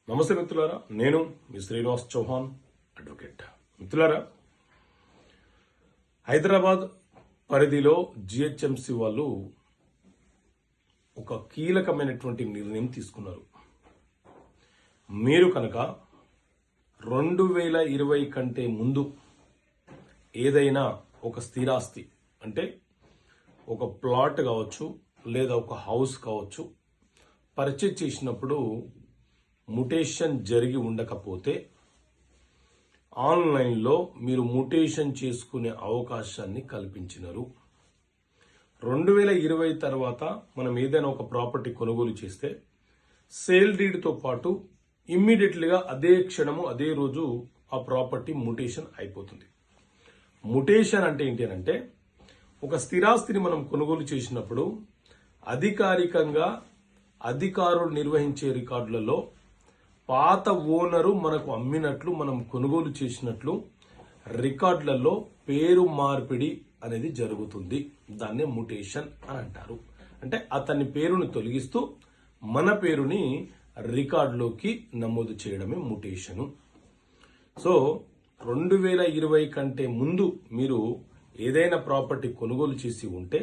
నమస్తే మిత్రులారా, నేను మీ శ్రీనివాస్ చౌహాన్ అడ్వకేట్. మిత్రులారా, హైదరాబాద్ పరిధిలో జిహెచ్ఎంసి వాళ్ళు ఒక కీలకమైనటువంటి నిర్ణయం తీసుకున్నారు. మీరు కనుక 2020 కంటే ముందు ఏదైనా ఒక స్థిరాస్తి అంటే ఒక ప్లాట్ కావచ్చు లేదా ఒక హౌస్ కావచ్చు పర్చేజ్ చేసినప్పుడు ముటేషన్ జరిగి ఉండకపోతే ఆన్లైన్లో మీరు ముటేషన్ చేసుకునే అవకాశాన్ని కల్పించినారు. 2020 తర్వాత మనం ఏదైనా ఒక ప్రాపర్టీ కొనుగోలు చేస్తే సేల్ డీడ్తో పాటు ఇమ్మీడియట్లీగా అదే క్షణము అదే రోజు ఆ ప్రాపర్టీ ముటేషన్ అయిపోతుంది. ముటేషన్ అంటే ఏంటి అంటే ఒక స్థిరాస్తిని మనం కొనుగోలు చేసినప్పుడు అధికారికంగా అధికారులు నిర్వహించే రికార్డులలో పాత ఓనరు మనకు అమ్మినట్లు మనం కొనుగోలు చేసినట్లు రికార్డులలో పేరు మార్పిడి అనేది జరుగుతుంది. దాన్నే ముటేషన్ అని అంటారు. అంటే అతని పేరును తొలగిస్తూ మన పేరుని రికార్డులోకి నమోదు చేయడమే ముటేషను. సో 2020 కంటే ముందు మీరు ఏదైనా ప్రాపర్టీ కొనుగోలు చేసి ఉంటే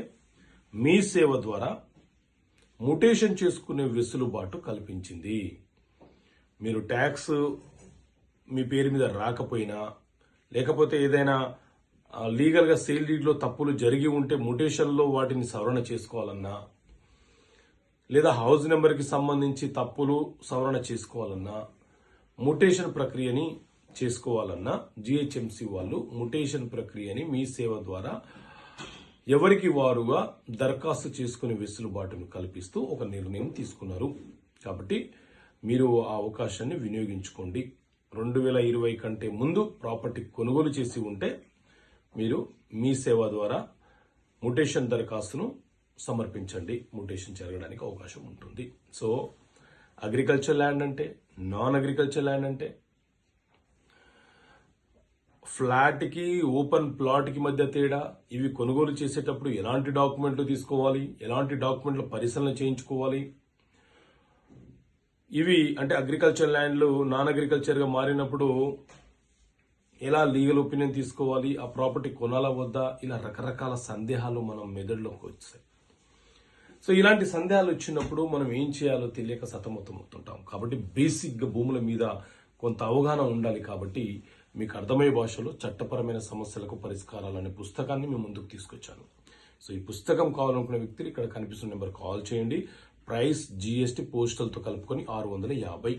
మీ సేవ ద్వారా ముటేషన్ చేసుకునే వెసులుబాటు కల్పించింది. మీరు ట్యాక్స్ మీ పేరు మీద రాకపోయినా లేకపోతే ఏదైనా లీగల్గా సేల్ డీడ్లో తప్పులు జరిగి ఉంటే ముటేషన్లో వాటిని సవరణ చేసుకోవాలన్నా లేదా హౌస్ నెంబర్కి సంబంధించి తప్పులు సవరణ చేసుకోవాలన్నా ముటేషన్ ప్రక్రియని చేసుకోవాలన్నా జిహెచ్ఎంసి వాళ్ళు ముటేషన్ ప్రక్రియని మీ సేవ ద్వారా ఎవరికి వారుగా దరఖాస్తు చేసుకునే వెసులుబాటును కల్పిస్తూ ఒక నిర్ణయం తీసుకున్నారు. కాబట్టి మీరు ఆ అవకాశాన్ని వినియోగించుకోండి. 2020 కంటే ముందు ప్రాపర్టీ కొనుగోలు చేసి ఉంటే మీరు మీ సేవ ద్వారా ముటేషన్ దరఖాస్తును సమర్పించండి. ముటేషన్ జరగడానికి అవకాశం ఉంటుంది. సో అగ్రికల్చర్ ల్యాండ్ అంటే, నాన్ అగ్రికల్చర్ ల్యాండ్ అంటే, ఫ్లాట్కి ఓపెన్ ప్లాట్కి మధ్య తేడా, ఇవి కొనుగోలు చేసేటప్పుడు ఎలాంటి డాక్యుమెంట్లు తీసుకోవాలి, ఎలాంటి డాక్యుమెంట్ల పరిశీలన చేయించుకోవాలి, ఇవి అంటే అగ్రికల్చర్ ల్యాండ్లు నాన్ అగ్రికల్చర్గా మారినప్పుడు ఎలా లీగల్ ఒపీనియన్ తీసుకోవాలి, ఆ ప్రాపర్టీ కొనాలా వద్దా, ఇలా రకరకాల సందేహాలు మనం మెదడులోకి వచ్చాయి. సో ఇలాంటి సందేహాలు వచ్చినప్పుడు మనం ఏం చేయాలో తెలియక సతమతమవుతుంటాం. కాబట్టి బేసిక్గా భూముల మీద కొంత అవగాహన ఉండాలి. కాబట్టి మీకు అర్థమయ్యే భాషలో చట్టపరమైన సమస్యలకు పరిష్కారాలు అనే పుస్తకాన్ని మేము ముందుకు తీసుకొచ్చాను. సో ఈ పుస్తకం కావాలనుకునే వ్యక్తులు ఇక్కడ కనిపిస్తున్న నెంబర్ కాల్ చేయండి. ప్రైస్ GST పోస్టల్తో కలుపుకొని 650.